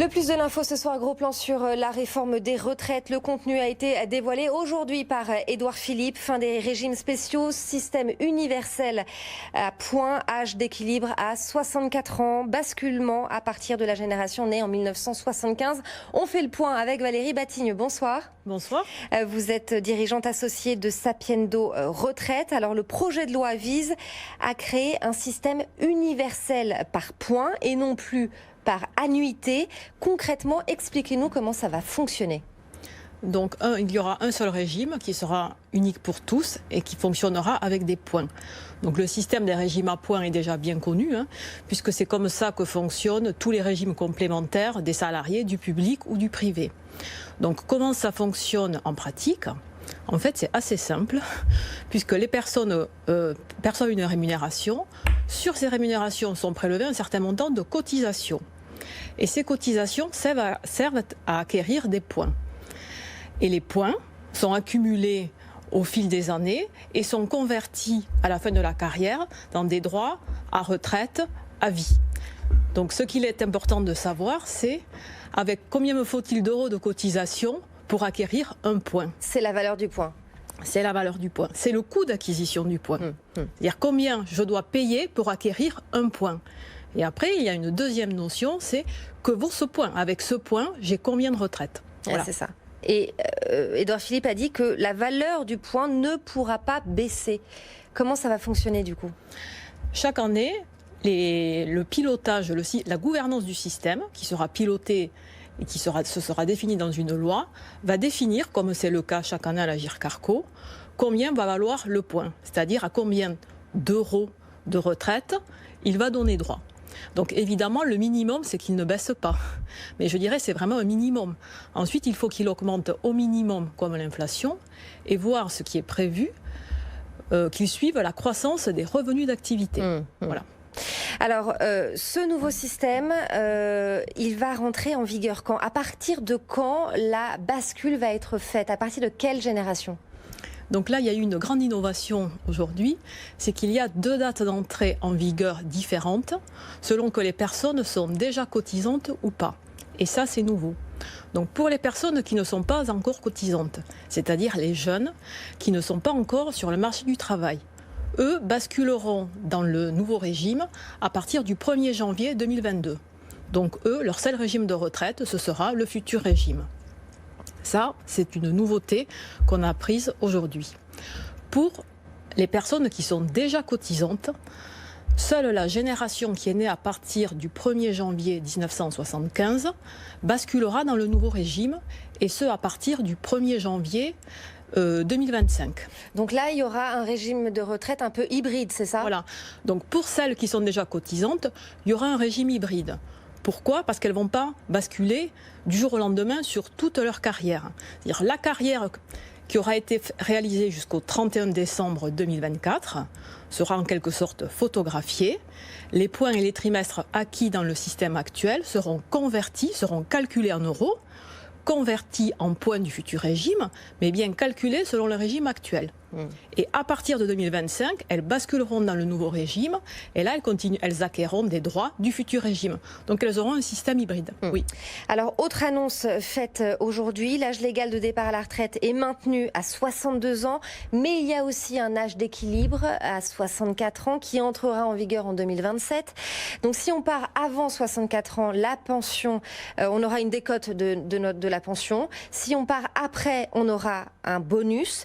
Le plus de l'info ce soir, gros plan sur la réforme des retraites. Le contenu a été dévoilé aujourd'hui par Édouard Philippe. Fin des régimes spéciaux, système universel à point, âge d'équilibre à 64 ans, basculement à partir de la génération née en 1975. On fait le point avec Valérie Batigne. Bonsoir. Bonsoir. Vous êtes dirigeante associée de Sapiendo Retraite. Alors le projet de loi vise à créer un système universel par point et non plus par annuité. Concrètement, expliquez-nous comment ça va fonctionner. Donc, il y aura un seul régime qui sera unique pour tous et qui fonctionnera avec des points. Donc, le système des régimes à points est déjà bien connu, puisque c'est comme ça que fonctionnent tous les régimes complémentaires des salariés, du public ou du privé. Donc, comment ça fonctionne en pratique ? En fait, c'est assez simple, puisque les personnes perçoivent une rémunération. Sur ces rémunérations sont prélevés un certain montant de cotisations. Et ces cotisations servent à acquérir des points. Et les points sont accumulés au fil des années et sont convertis à la fin de la carrière dans des droits à retraite à vie. Donc ce qu'il est important de savoir, c'est avec combien me faut-il d'euros de cotisation pour acquérir un point. C'est la valeur du point. C'est la valeur du point. C'est le coût d'acquisition du point. C'est-à-dire combien je dois payer pour acquérir un point. Et après, il y a une deuxième notion, c'est que vaut ce point. Avec ce point, j'ai combien de retraite. Voilà. C'est ça. Et Édouard Philippe a dit que la valeur du point ne pourra pas baisser. Comment ça va fonctionner du coup ? Chaque année, le pilotage, la gouvernance du système, qui sera pilotée et qui se sera définie dans une loi, va définir, comme c'est le cas chaque année à l'Agirc-Arrco, combien va valoir le point. C'est-à-dire à combien d'euros de retraite il va donner droit. Donc évidemment, le minimum, c'est qu'il ne baisse pas. Mais je dirais c'est vraiment un minimum. Ensuite, il faut qu'il augmente au minimum comme l'inflation et voir ce qui est prévu, qu'il suive la croissance des revenus d'activité. Voilà. Alors, ce nouveau système, il va rentrer en vigueur quand ? À partir de quand la bascule va être faite ? À partir de quelle génération ? Donc là, il y a eu une grande innovation aujourd'hui, c'est qu'il y a 2 dates d'entrée en vigueur différentes, selon que les personnes sont déjà cotisantes ou pas. Et ça, c'est nouveau. Donc pour les personnes qui ne sont pas encore cotisantes, c'est-à-dire les jeunes qui ne sont pas encore sur le marché du travail, eux basculeront dans le nouveau régime à partir du 1er janvier 2022. Donc eux, leur seul régime de retraite, ce sera le futur régime. Ça, c'est une nouveauté qu'on a prise aujourd'hui. Pour les personnes qui sont déjà cotisantes, seule la génération qui est née à partir du 1er janvier 1975 basculera dans le nouveau régime, et ce à partir du 1er janvier 2025. Donc là, il y aura un régime de retraite un peu hybride, c'est ça ? Voilà. Donc pour celles qui sont déjà cotisantes, il y aura un régime hybride. Pourquoi ? Parce qu'elles ne vont pas basculer du jour au lendemain sur toute leur carrière. C'est-à-dire la carrière qui aura été réalisée jusqu'au 31 décembre 2024 sera en quelque sorte photographiée. Les points et les trimestres acquis dans le système actuel seront convertis, seront calculés en euros, convertis en points du futur régime, mais bien calculés selon le régime actuel. Et à partir de 2025, elles basculeront dans le nouveau régime, et là, elles acquerront des droits du futur régime. Donc, elles auront un système hybride. Oui. Alors, autre annonce faite aujourd'hui, l'âge légal de départ à la retraite est maintenu à 62 ans, mais il y a aussi un âge d'équilibre à 64 ans qui entrera en vigueur en 2027. Donc, si on part avant 64 ans, la pension, on aura une décote de la pension. Si on part après, on aura un bonus.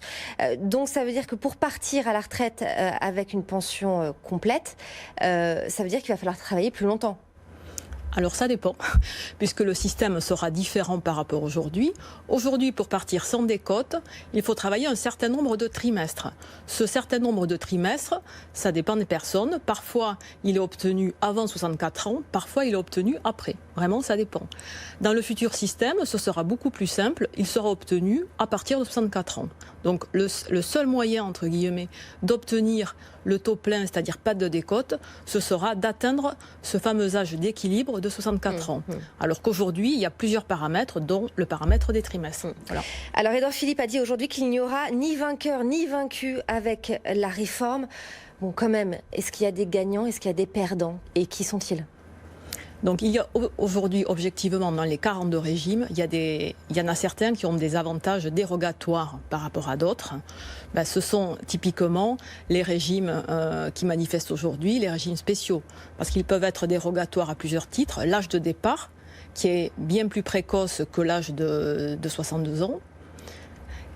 Donc, ça veut dire que pour partir à la retraite avec une pension complète, ça veut dire qu'il va falloir travailler plus longtemps. Alors ça dépend, puisque le système sera différent par rapport à aujourd'hui. Aujourd'hui, pour partir sans décote, il faut travailler un certain nombre de trimestres. Ce certain nombre de trimestres, ça dépend des personnes. Parfois, il est obtenu avant 64 ans, parfois il est obtenu après. Vraiment, ça dépend. Dans le futur système, ce sera beaucoup plus simple. Il sera obtenu à partir de 64 ans. Donc le seul moyen, entre guillemets, d'obtenir le taux plein, c'est-à-dire pas de décote, ce sera d'atteindre ce fameux âge d'équilibre de 64 ans. Alors qu'aujourd'hui, il y a plusieurs paramètres, dont le paramètre des trimestres. Voilà. Alors Édouard Philippe a dit aujourd'hui qu'il n'y aura ni vainqueur ni vaincu avec la réforme. Bon, quand même, est-ce qu'il y a des gagnants, est-ce qu'il y a des perdants ? Et qui sont-ils ? Donc il y a aujourd'hui, objectivement, dans les 42 régimes, il y en a certains qui ont des avantages dérogatoires par rapport à d'autres. Ce sont typiquement les régimes qui manifestent aujourd'hui, les régimes spéciaux, parce qu'ils peuvent être dérogatoires à plusieurs titres. L'âge de départ, qui est bien plus précoce que l'âge de 62 ans,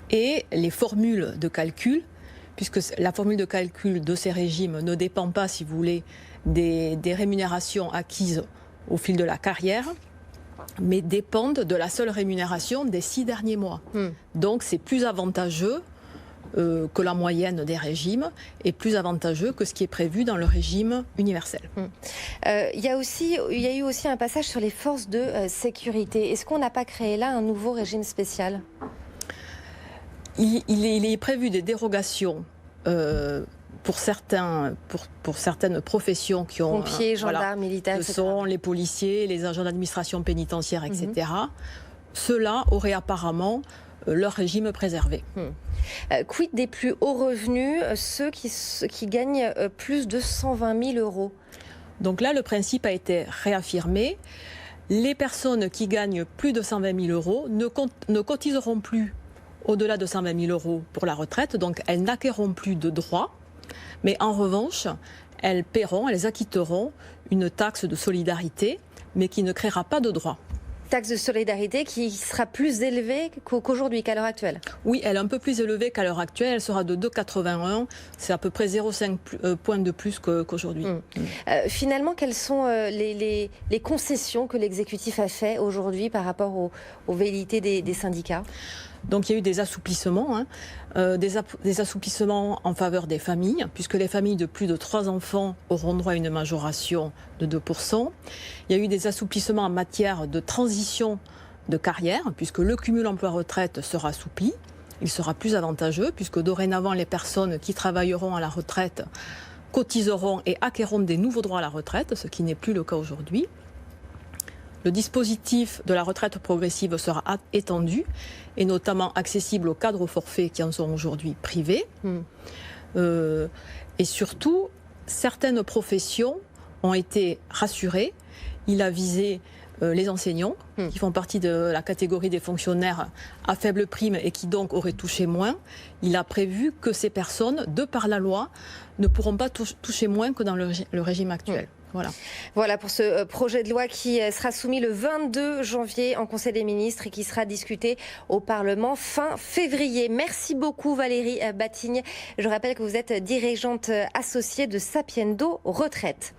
et les formules de calcul, puisque la formule de calcul de ces régimes ne dépend pas, si vous voulez, des rémunérations acquises au fil de la carrière, mais dépendent de la seule rémunération des 6 derniers mois. Donc c'est plus avantageux que la moyenne des régimes et plus avantageux que ce qui est prévu dans le régime universel. Il y a eu aussi un passage sur les forces de sécurité. Est-ce qu'on n'a pas créé là un nouveau régime spécial ? Il est prévu des dérogations pour certaines professions qui ont... Pompiers, gendarmes, militaires, etc. Ce sont les policiers, les agents d'administration pénitentiaire, etc. Ceux-là auraient apparemment leur régime préservé. Quid des plus hauts revenus, ceux qui gagnent plus de 120 000 euros ? Donc là, le principe a été réaffirmé. Les personnes qui gagnent plus de 120 000 euros ne cotiseront plus au-delà de 120 000 euros pour la retraite, donc elles n'acquerront plus de droits, mais en revanche, elles acquitteront une taxe de solidarité, mais qui ne créera pas de droits. Taxe de solidarité qui sera plus élevée qu'aujourd'hui, qu'à l'heure actuelle. Oui, elle est un peu plus élevée qu'à l'heure actuelle. Elle sera de 2,81. C'est à peu près 0,5 points de plus qu'aujourd'hui. Finalement, quelles sont les concessions que l'exécutif a fait aujourd'hui par rapport aux velléités des syndicats ? Donc il y a eu des assouplissements, des assouplissements en faveur des familles, puisque les familles de plus de 3 enfants auront droit à une majoration de 2%. Il y a eu des assouplissements en matière de transition de carrière, puisque le cumul emploi-retraite sera assoupli. Il sera plus avantageux, puisque dorénavant les personnes qui travailleront à la retraite cotiseront et acquerront des nouveaux droits à la retraite, ce qui n'est plus le cas aujourd'hui. Le dispositif de la retraite progressive sera étendu et notamment accessible aux cadres au forfait qui en sont aujourd'hui privés. Et surtout, certaines professions ont été rassurées. Il a visé les enseignants qui font partie de la catégorie des fonctionnaires à faible prime et qui donc auraient touché moins. Il a prévu que ces personnes, de par la loi, ne pourront pas toucher moins que dans le régime actuel. Voilà pour ce projet de loi qui sera soumis le 22 janvier en Conseil des ministres et qui sera discuté au Parlement fin février. Merci beaucoup Valérie Batigne. Je rappelle que vous êtes dirigeante associée de Sapiendo Retraite.